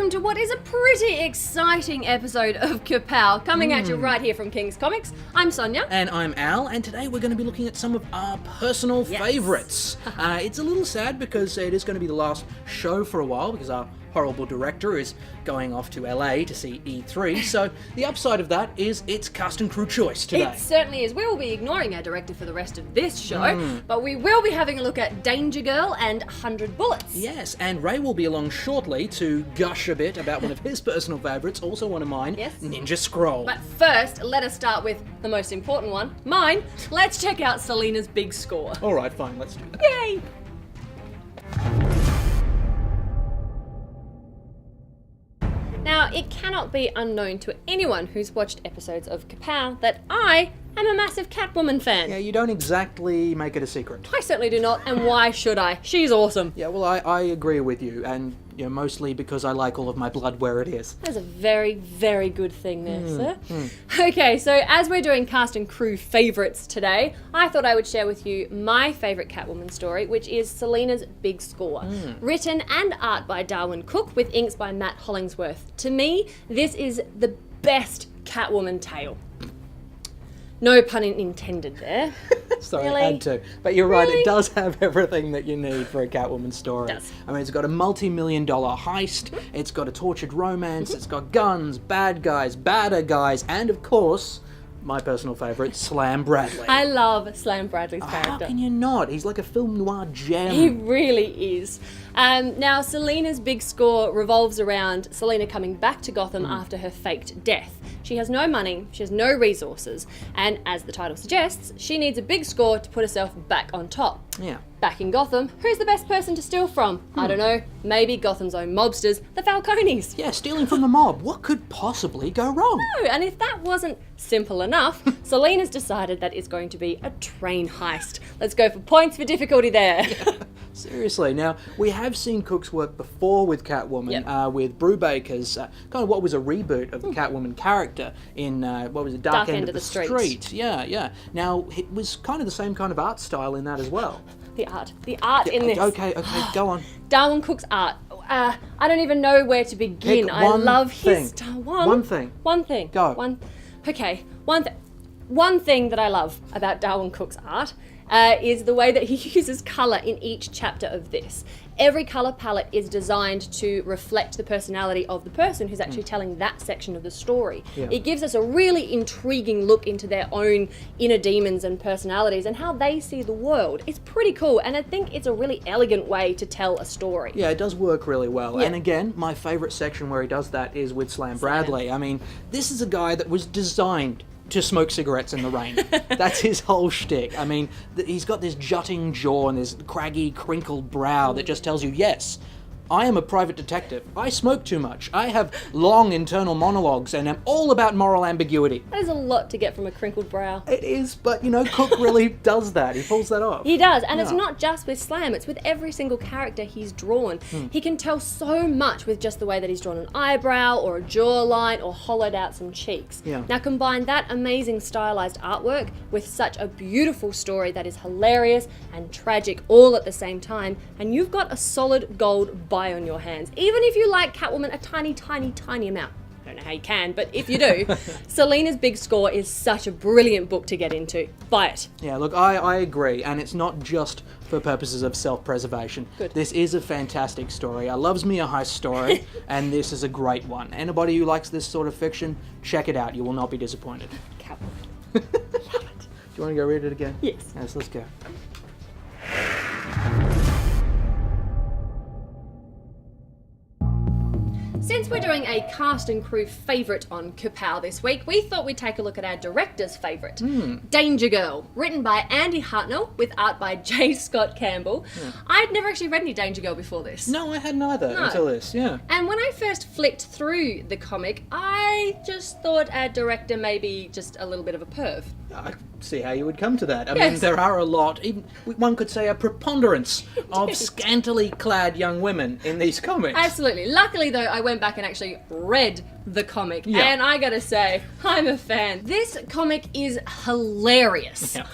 welcome to what is a pretty exciting episode of Kapow, coming at you right here from King's Comics. I'm Sonya. And I'm Al, and today we're going to be looking at some of our personal favourites. It's a little sad because it is going to be the last show for a while, because our horrible director is going off to LA to see E3, so the upside of that is it's cast and crew choice today. It certainly is. We will be ignoring our director for the rest of this show, but we will be having a look at Danger Girl and 100 Bullets. Yes, and Ray will be along shortly to gush a bit about one of his personal favourites, also one of mine, Ninja Scroll. But first, let us start with the most important one, mine. Let's check out Selina's big score. Alright, fine, let's do that. Yay! Now, it cannot be unknown to anyone who's watched episodes of Kapow that I am a massive Catwoman fan. Yeah, you don't exactly make it a secret. I certainly do not, and why should I? She's awesome. Yeah, well, I agree with you, and mostly because I like all of my blood where it is. That's a very, very good thing there, sir. Okay, so as we're doing cast and crew favourites today, I thought I would share with you my favourite Catwoman story, which is Selina's Big Score. Written and art by Darwin Cook, with inks by Matt Hollingsworth. To me, this is the best Catwoman tale. No pun intended there. Sorry, Really? I had to. But you're right, Really? it does have everything that you need for a Catwoman story. It does. I mean, it's got a multi-million-dollar heist, it's got a tortured romance, it's got guns, bad guys, badder guys, and of course, my personal favourite, Slam Bradley. I love Slam Bradley's How character. can you not? He's like a film noir gem. He really is. Now, Selina's big score revolves around Selina coming back to Gotham after her faked death. She has no money, she has no resources, and as the title suggests, she needs a big score to put herself back on top. Yeah. Back in Gotham, who's the best person to steal from? I don't know, maybe Gotham's own mobsters, the Falcones. Yeah, stealing from the mob. What could possibly go wrong? No, and if that wasn't simple enough, Selina's decided that it's going to be a train heist. Let's go for points for difficulty there. Seriously. Now, we have seen Cook's work before with Catwoman, with Brubaker's kind of what was a reboot of the Catwoman character in, what was it, Dark End of the Street. Yeah. Now, it was kind of the same kind of art style in that as well. The art in this. Okay, go on. Darwin Cook's art. I don't even know where to begin. Pick I one love thing. his style. One thing. Go. One thing that I love about Darwin Cook's art is the way that he uses colour in each chapter of this. Every colour palette is designed to reflect the personality of the person who's actually telling that section of the story. Yeah. It gives us a really intriguing look into their own inner demons and personalities and how they see the world. It's pretty cool, and I think it's a really elegant way to tell a story. Yeah, it does work really well. Yeah. And again, my favourite section where he does that is with Slam Bradley. I mean, this is a guy that was designed to smoke cigarettes in the rain. That's his whole shtick. I mean, he's got this jutting jaw and this craggy, crinkled brow that just tells you, yes, I am a private detective. I smoke too much. I have long internal monologues and am all about moral ambiguity. That is a lot to get from a crinkled brow. It is, but Cook really does that. He pulls that off. He does, and it's not just with Slam, it's with every single character he's drawn. He can tell so much with just the way that he's drawn an eyebrow or a jawline or hollowed out some cheeks. Yeah. Now combine that amazing stylized artwork with such a beautiful story that is hilarious and tragic all at the same time, and you've got a solid gold buy on your hands. Even if you like Catwoman a tiny, tiny, tiny amount. I don't know how you can, but if you do, Selina's Big Score is such a brilliant book to get into. Buy it. Yeah, look, I agree, and it's not just for purposes of self-preservation. Good. This is a fantastic story. I loves me a heist story, and this is a great one. Anybody who likes this sort of fiction, check it out. You will not be disappointed. Catwoman. Love it. Do you want to go read it again? Yes. Yes, let's go. Since we're doing a cast and crew favourite on Kapow this week, we thought we'd take a look at our director's favourite, Danger Girl, written by Andy Hartnell with art by J. Scott Campbell. I'd never actually read any Danger Girl before this. No, I hadn't either until this, yeah. And when I first flicked through the comic, I just thought our director may be just a little bit of a perv. I see how you would come to that. I Yes. mean, there are a lot, even one could say a preponderance of scantily clad young women in these comics. Absolutely. Luckily, though, I went back and actually read the comic, Yeah. and I gotta say, I'm a fan. This comic is hilarious. Yeah.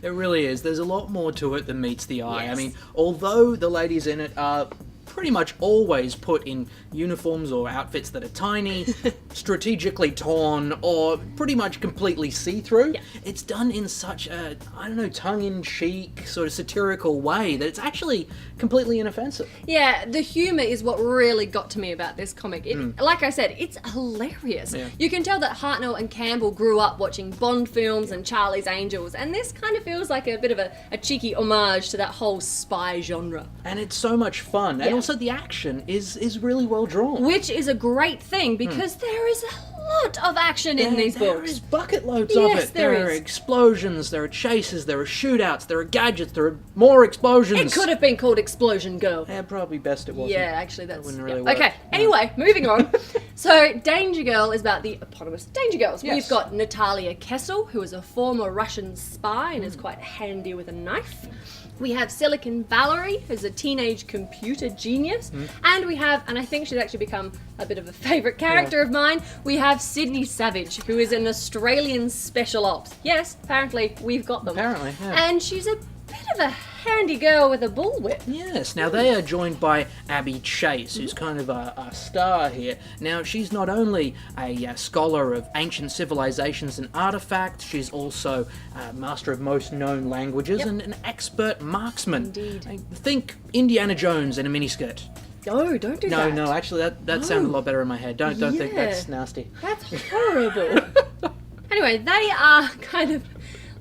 It really is. There's a lot more to it than meets the eye. Yes. I mean, although the ladies in it are pretty much always put in uniforms or outfits that are tiny, strategically torn, or pretty much completely see-through. Yeah. It's done in such a, I don't know, tongue-in-cheek, sort of satirical way that it's actually completely inoffensive. Yeah, the humour is what really got to me about this comic. Like I said, it's hilarious. Yeah. You can tell that Hartnell and Campbell grew up watching Bond films and Charlie's Angels, and this kind of feels like a bit of a cheeky homage to that whole spy genre. And it's so much fun. And Yeah. also the action is really well drawn. Which is a great thing, because there is a lot of action in these There books. is bucket loads of Yes, it. there There are is. explosions, there are chases, there are shootouts, there are gadgets, there are more explosions. It could have been called Explosion Girl. Yeah, probably best it wasn't. Yeah, actually, that's wouldn't really yeah. work. Okay. Anyway, moving on. So, Danger Girl is about the eponymous Danger Girls. Yes. We've got Natalia Kessel, who is a former Russian spy and is quite handy with a knife. We have Silicon Valerie, who's a teenage computer genius. And we have, and I think she's actually become a bit of a favourite character of mine, we have Sydney Savage, who is an Australian special ops. Yes, apparently we've got them. Apparently, yeah. And she's a bit of a handy girl with a bullwhip. Yes, now they are joined by Abby Chase, who's kind of a star here. Now, she's not only a scholar of ancient civilizations and artifacts, she's also a master of most known languages and an expert marksman. Indeed. Think Indiana Jones in a miniskirt. No, don't do that. No, actually, that sounded a lot better in my head. Don't think Yeah. that's nasty. That's horrible. Anyway, they are kind of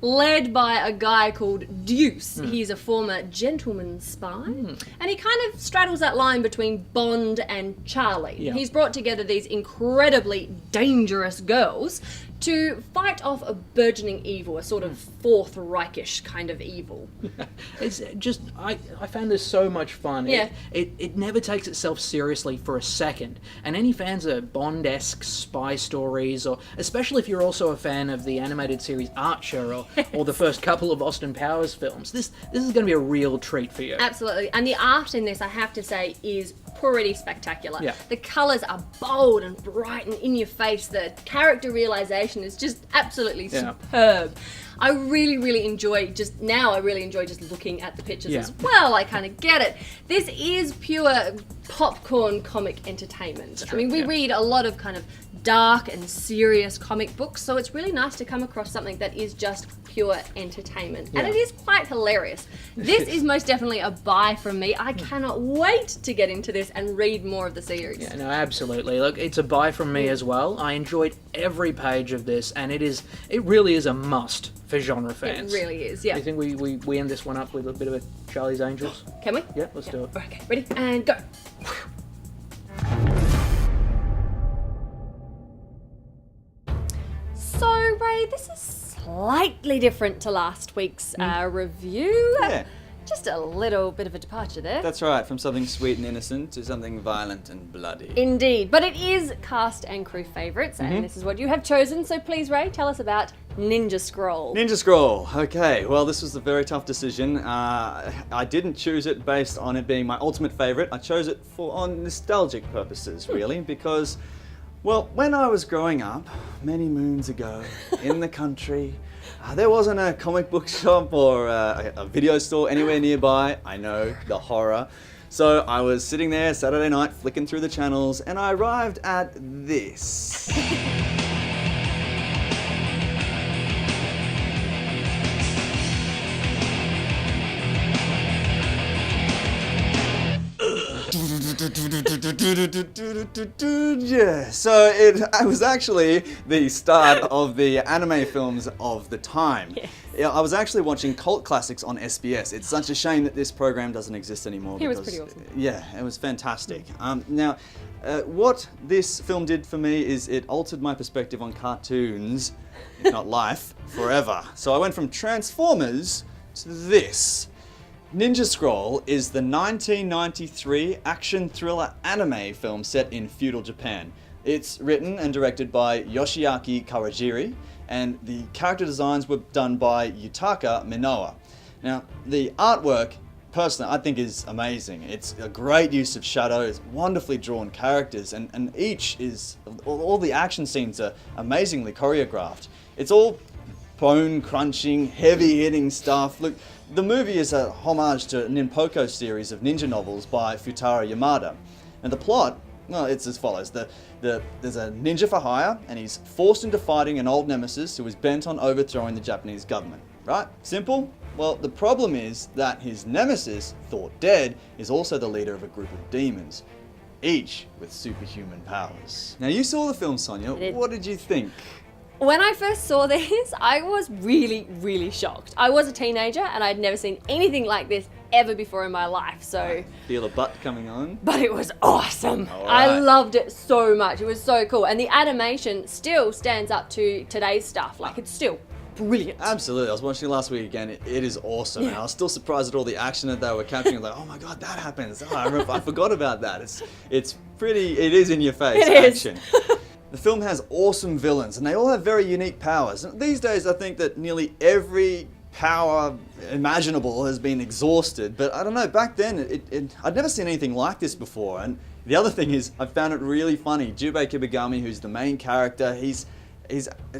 led by a guy called Deuce. He's a former gentleman spy, and he kind of straddles that line between Bond and Charlie. Yeah. He's brought together these incredibly dangerous girls to fight off a burgeoning evil, a sort of Fourth Reichish kind of evil. It's just, I found this so much fun. Yeah. It never takes itself seriously for a second. And any fans of Bond-esque spy stories, or especially if you're also a fan of the animated series Archer or the first couple of Austin Powers films, this is going to be a real treat for you. Absolutely. And the art in this, I have to say, is pretty spectacular. Yeah. The colours are bold and bright and in your face. The character realisation is just absolutely superb. I really enjoy just looking at the pictures as well. I kind of get it. This is pure popcorn comic entertainment. I mean, we read a lot of kind of dark and serious comic books, so it's really nice to come across something that is just pure entertainment. And it is quite hilarious. This is most definitely a buy from me. I cannot wait to get into this and read more of the series. Yeah, no, absolutely. Look, it's a buy from me as well. I enjoyed every page of this, and it really is a must for genre fans. It really is, yeah. Do you think we end this one up with a bit of a Charlie's Angels? Can we? Yeah, let's do it. Okay, ready? And go. So, Ray, this is slightly different to last week's review. Yeah. Just a little bit of a departure there. That's right, from something sweet and innocent to something violent and bloody. Indeed, but it is cast and crew favourites, and this is what you have chosen. So please, Ray, tell us about Ninja Scroll. Ninja Scroll. Okay, well, this was a very tough decision. I didn't choose it based on it being my ultimate favourite. I chose it on nostalgic purposes, really, because, well, when I was growing up, many moons ago, in the country, there wasn't a comic book shop or a video store anywhere nearby. I know, the horror. So I was sitting there Saturday night flicking through the channels, and I arrived at this. Yeah, so it was actually the start of the anime films of the time. Yes. Yeah, I was actually watching cult classics on SBS. It's such a shame that this program doesn't exist anymore. It was pretty awesome. Yeah, it was fantastic. Now, what this film did for me is it altered my perspective on cartoons, if not life, forever. So I went from Transformers to this. Ninja Scroll is the 1993 action thriller anime film set in feudal Japan. It's written and directed by Yoshiaki Kawajiri, and the character designs were done by Yutaka Minoa. Now, the artwork, personally, I think is amazing. It's a great use of shadow, it's wonderfully drawn characters, and each is, all the action scenes are amazingly choreographed. It's all bone-crunching, heavy-hitting stuff. Look, the movie is a homage to a Ninpoko series of ninja novels by Futaro Yamada. And the plot, well, it's as follows. There's a ninja for hire, and he's forced into fighting an old nemesis who is bent on overthrowing the Japanese government. Right? Simple? Well, the problem is that his nemesis, thought dead, is also the leader of a group of demons, each with superhuman powers. Now, you saw the film, Sonya. What did you think? When I first saw this, I was really, really shocked. I was a teenager and I'd never seen anything like this ever before in my life, so... Feel a butt coming on? But it was awesome. All right. I loved it so much. It was so cool. And the animation still stands up to today's stuff. Like, it's still brilliant. Absolutely. I was watching it last week again. It is awesome. And I was still surprised at all the action that they were capturing. Like, oh my God, that happens. Oh, I forgot about that. It is in your face action. The film has awesome villains, and they all have very unique powers. And these days, I think that nearly every power imaginable has been exhausted. But I don't know, back then, I'd never seen anything like this before. And the other thing is, I found it really funny. Jubei Kibagami, who's the main character, he's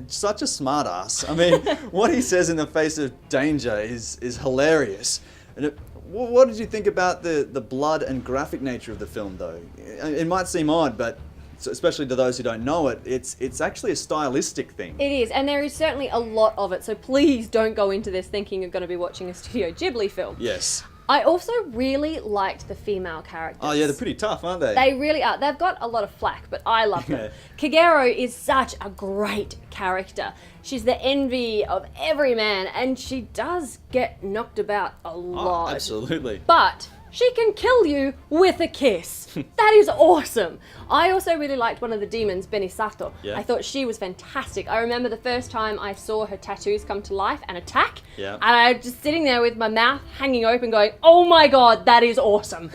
such a smartass. I mean, what he says in the face of danger is hilarious. And what did you think about the blood and graphic nature of the film, though? It might seem odd, but especially to those who don't know it, it's actually a stylistic thing. It is, and there is certainly a lot of it, so please don't go into this thinking you're going to be watching a Studio Ghibli film. Yes. I also really liked the female characters. Oh yeah, they're pretty tough, aren't they? They really are. They've got a lot of flack, but I love them. Kagero is such a great character. She's the envy of every man, and she does get knocked about a lot. Oh, absolutely. But she can kill you with a kiss. That is awesome. I also really liked one of the demons, Benisato. Yeah. I thought she was fantastic. I remember the first time I saw her tattoos come to life and attack. Yeah. And I was just sitting there with my mouth hanging open going, oh my God, that is awesome.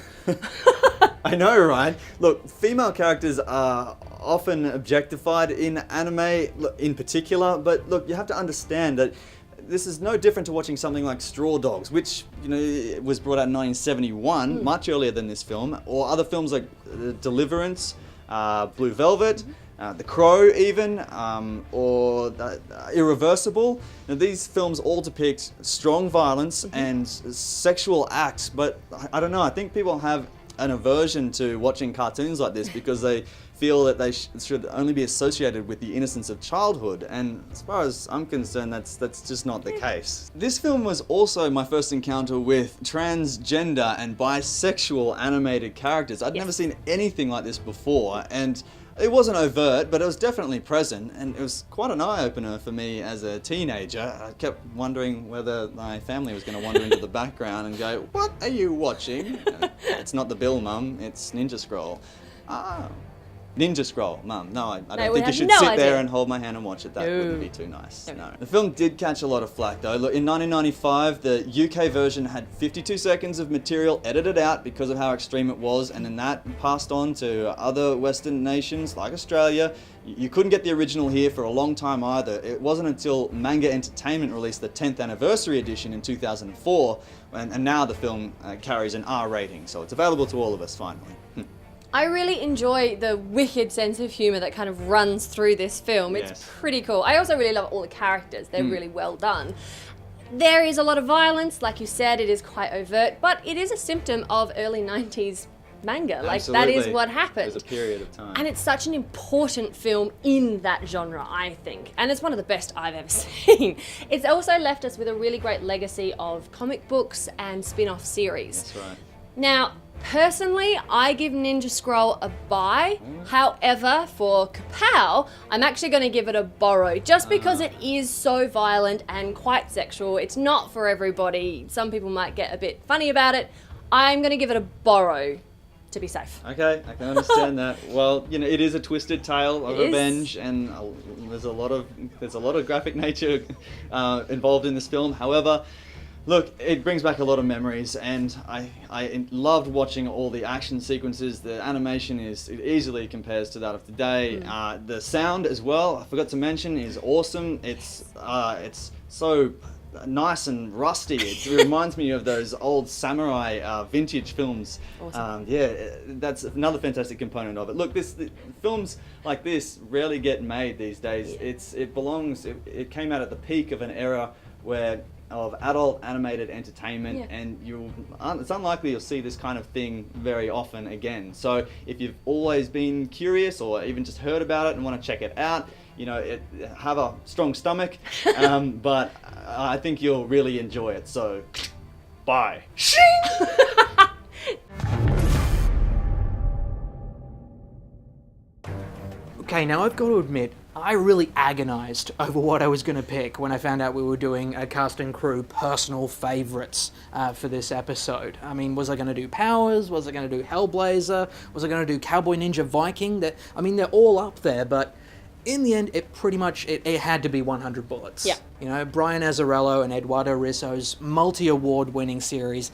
I know, right? Look, female characters are often objectified in anime in particular, but look, you have to understand that this is no different to watching something like Straw Dogs, which, you know, was brought out in 1971, much earlier than this film, or other films like Deliverance, Blue Velvet, The Crow even, or Irreversible. Now, these films all depict strong violence and sexual acts, but I don't know, I think people have an aversion to watching cartoons like this because they feel that they should only be associated with the innocence of childhood, and as far as I'm concerned, that's just not the case. This film was also my first encounter with transgender and bisexual animated characters. I'd never seen anything like this before, and it wasn't overt, but it was definitely present, and it was quite an eye-opener for me as a teenager. I kept wondering whether my family was going to wander into the background and go, "What are you watching?" It's not the Bill, Mum, it's Ninja Scroll. Ah. Ninja Scroll, Mum. No, I don't think you should sit there and hold my hand and watch it. That wouldn't be too nice. No. The film did catch a lot of flack though. Look, in 1995, the UK version had 52 seconds of material edited out because of how extreme it was, and then that passed on to other Western nations like Australia. You couldn't get the original here for a long time either. It wasn't until Manga Entertainment released the 10th anniversary edition in 2004, and now the film carries an R rating, so it's available to all of us finally. I really enjoy the wicked sense of humour that kind of runs through this film. It's pretty cool. I also really love all the characters. They're really well done. There is a lot of violence, like you said, it is quite overt, but it is a symptom of early 90s manga. Like, that is what happened. There's a period of time. And it's such an important film in that genre, I think. And it's one of the best I've ever seen. It's also left us with a really great legacy of comic books and spin-off series. That's right. Now, personally, I give Ninja Scroll a buy. However, for Kapow, I'm actually going to give it a borrow, just because it is so violent and quite sexual. It's not for everybody. Some people might get a bit funny about it. I'm going to give it a borrow to be safe. Okay, I can understand that. Well, you know, it is a twisted tale of revenge, and there's a lot of graphic nature involved in this film. However, look, it brings back a lot of memories, and I loved watching all the action sequences. The animation it easily compares to that of today. The sound as well, I forgot to mention, is awesome. It's so nice and rusty. It reminds me of those old samurai vintage films. Awesome. That's another fantastic component of it. Look, films like this rarely get made these days. Yeah. It came out at the peak of an era of adult animated entertainment, Yeah. and it's unlikely you'll see this kind of thing very often again. So if you've always been curious or even just heard about it and want to check it out, have a strong stomach, but I think you'll really enjoy it. So, bye. Okay, now I've got to admit, I really agonized over what I was going to pick when I found out we were doing a cast and crew personal favorites for this episode. I mean, was I going to do Powers? Was I going to do Hellblazer? Was I going to do Cowboy Ninja Viking? They're all up there, but in the end, it had to be 100 Bullets. Yeah. Brian Azzarello and Eduardo Risso's multi-award winning series.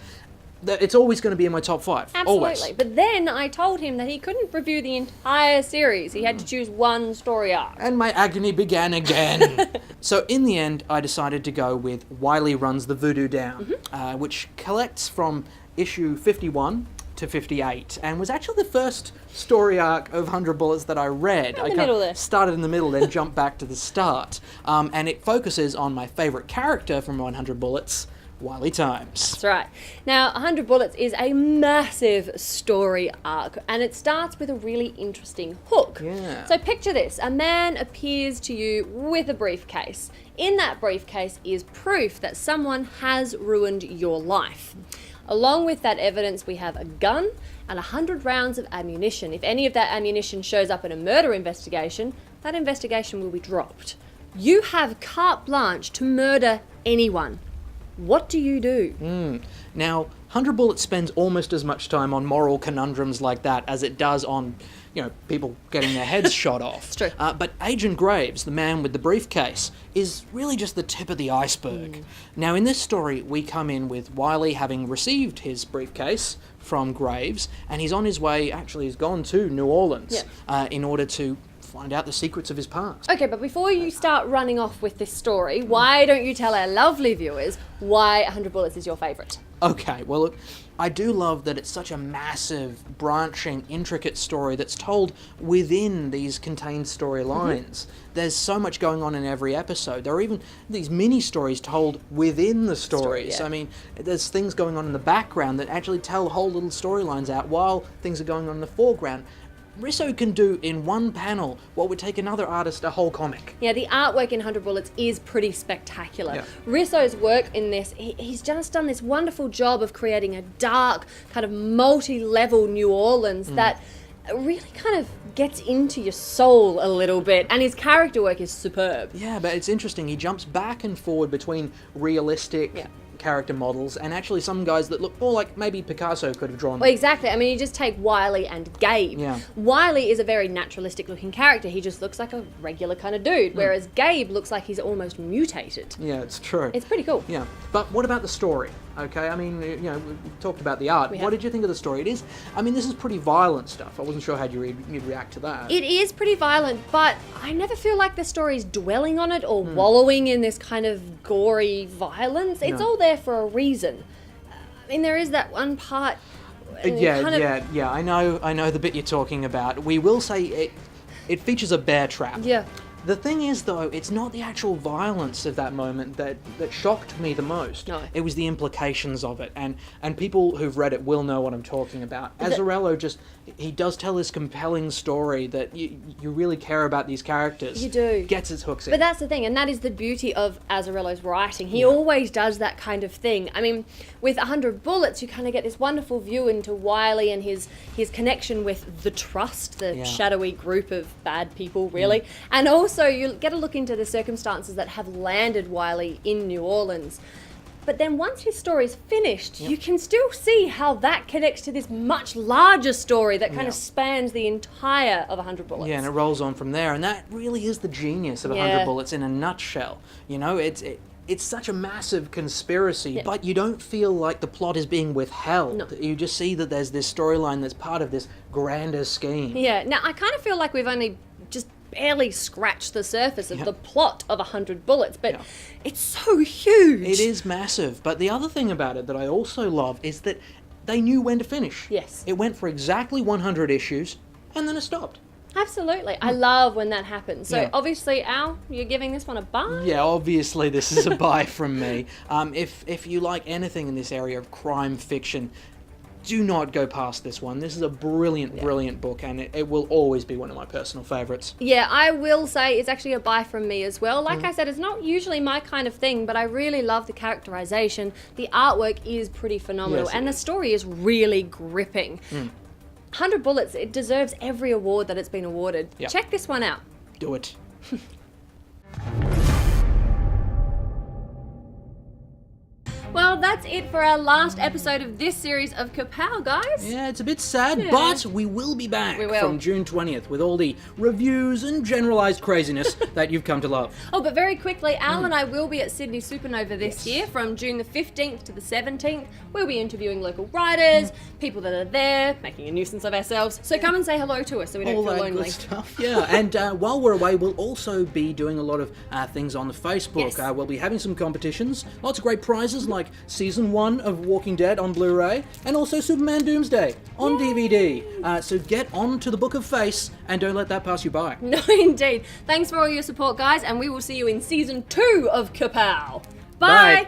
It's always going to be in my top 5. Absolutely. Always. But then I told him that he couldn't review the entire series. He had to choose one story arc. And my agony began again. So in the end, I decided to go with Wylie Runs the Voodoo Down, which collects from issue 51 to 58, and was actually the first story arc of 100 Bullets that I read. In the middle there. Started in the middle, then jumped back to the start. And it focuses on my favourite character from 100 Bullets, Wylie Times. That's right. Now, 100 Bullets is a massive story arc, and it starts with a really interesting hook. Yeah. So picture this. A man appears to you with a briefcase. In that briefcase is proof that someone has ruined your life. Along with that evidence, we have a gun and 100 rounds of ammunition. If any of that ammunition shows up in a murder investigation, that investigation will be dropped. You have carte blanche to murder anyone. What do you do? Now, 100 Bullets spends almost as much time on moral conundrums like that as it does on, people getting their heads shot off. It's true. But Agent Graves, the man with the briefcase, is really just the tip of the iceberg. Now, in this story, we come in with Wylie having received his briefcase from Graves, and he's on his way, actually he's gone to New Orleans in order to find out the secrets of his past. Okay, but before you start running off with this story, why don't you tell our lovely viewers why 100 Bullets is your favourite? Okay, well, look, I do love that it's such a massive, branching, intricate story that's told within these contained storylines. There's so much going on in every episode. There are even these mini-stories told within the stories. yeah. I mean, there's things going on in the background that actually tell whole little storylines out while things are going on in the foreground. Risso can do in one panel what would take another artist a whole comic. Yeah, the artwork in 100 Bullets is pretty spectacular. Yeah. Risso's work in this, he's just done this wonderful job of creating a dark, kind of multi-level New Orleans that really kind of gets into your soul a little bit, and his character work is superb. Yeah, but it's interesting. He jumps back and forward between realistic character models and actually some guys that look more like maybe Picasso could have drawn. Well, exactly. I mean, you just take Wylie and Gabe. Yeah. Wylie is a very naturalistic looking character. He just looks like a regular kind of dude, whereas Gabe looks like he's almost mutated. Yeah, it's true. It's pretty cool. Yeah, but what about the story? Okay, I mean, we talked about the art. What did you think of the story? This is pretty violent stuff. I wasn't sure how you'd react to that. It is pretty violent, but I never feel like the story's dwelling on it or wallowing in this kind of gory violence. It's all there for a reason. I mean, there is that one part. Yeah. I know the bit you're talking about. We will say it features a bear trap. Yeah. The thing is, though, it's not the actual violence of that moment that shocked me the most. No. It was the implications of it, and people who've read it will know what I'm talking about. Azzarello he does tell this compelling story that you really care about these characters. You do. Gets his hooks in. But that's the thing, and that is the beauty of Azzarello's writing. He always does that kind of thing. I mean, with 100 Bullets, you kind of get this wonderful view into Wylie and his connection with the Trust, the shadowy group of bad people, really. And also, you get a look into the circumstances that have landed Wylie in New Orleans. But then once his story's finished, you can still see how that connects to this much larger story that kind of spans the entire of 100 Bullets. Yeah, and it rolls on from there, and that really is the genius of 100 Bullets in a nutshell. It's such a massive conspiracy, but you don't feel like the plot is being withheld. No. You just see that there's this storyline that's part of this grander scheme. Yeah, now I kind of feel like we've only just barely scratched the surface of the plot of 100 Bullets, but Yeah. it's so huge. It is massive. But the other thing about it that I also love is that they knew when to finish. Yes. It went for exactly 100 issues, and then it stopped. Absolutely. I love when that happens. So Yeah. obviously, Al, you're giving this one a buy? Yeah, obviously this is a buy from me. If you like anything in this area of crime fiction, do not go past this one. This is a brilliant, brilliant book, and it will always be one of my personal favourites. Yeah, I will say it's actually a buy from me as well. Like I said, it's not usually my kind of thing, but I really love the characterization. The artwork is pretty phenomenal, Yes, it and the is. story is really gripping. 100 Bullets, it deserves every award that it's been awarded. Yeah. Check this one out. Do it. Well, that's it for our last episode of this series of Kapow, guys. Yeah, it's a bit sad, Yeah. but we will be back We will. from June 20th with all the reviews and generalised craziness that you've come to love. Oh, but very quickly, Al and I will be at Sydney Supernova this year from June the 15th to the 17th. We'll be interviewing local writers, people that are there, making a nuisance of ourselves. So come and say hello to us so we don't All feel that lonely. good stuff, yeah. And while we're away, we'll also be doing a lot of things on the Facebook. Yes. We'll be having some competitions, lots of great prizes like Season 1 of Walking Dead on Blu-ray, and also Superman Doomsday on DVD. So get on to the Book of Face, and don't let that pass you by. No, indeed. Thanks for all your support, guys, and we will see you in Season 2 of Kapow. Bye. Bye.